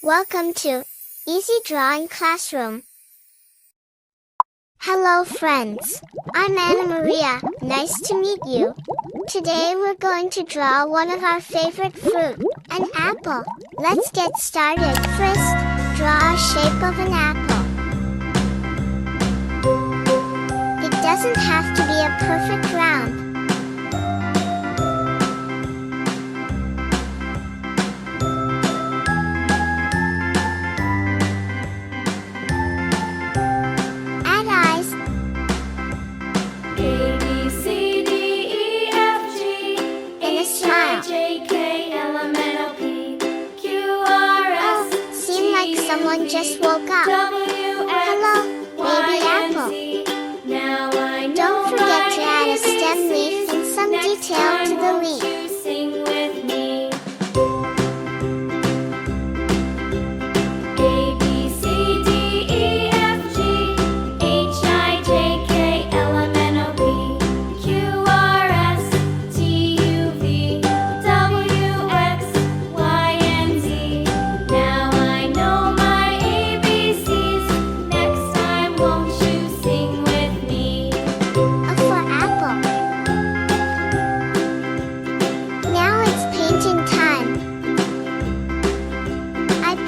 Welcome to Easy Drawing Classroom. Hello friends, I'm Anna Maria, nice to meet you. Today we're going to draw one of our favorite fruit, an apple. Let's get started. First, draw a shape of an apple. It doesn't have to be a perfect round. Someone just woke up. Hello, baby apple. Don't forget to add a stem leaf and some detail to the leaf.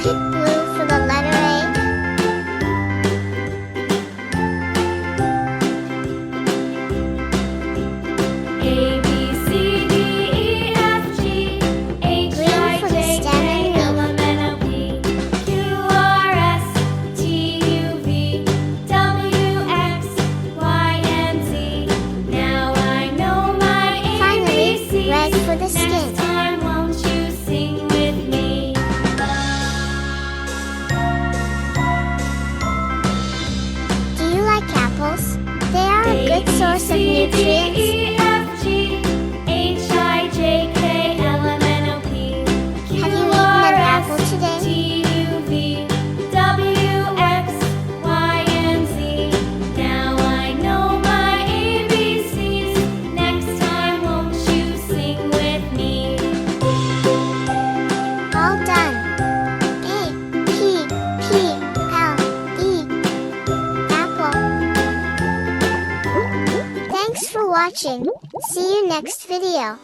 Pick blue for the letter A. A, B, C, D, E, F, G, H, I, J, K, L, M, N, O, P, Q, R, S, T, U, V, W, X, Y, and Z. Now I know my ABCs. Finally, red for the skin. Next time, won't you sing with me? They are a good source of nutrients. Have you eaten an apple today? Now I know my ABCs. Next time, won't you sing with me? All done. A, P, P, L, E. Apple. Thanks for watching. See you next video.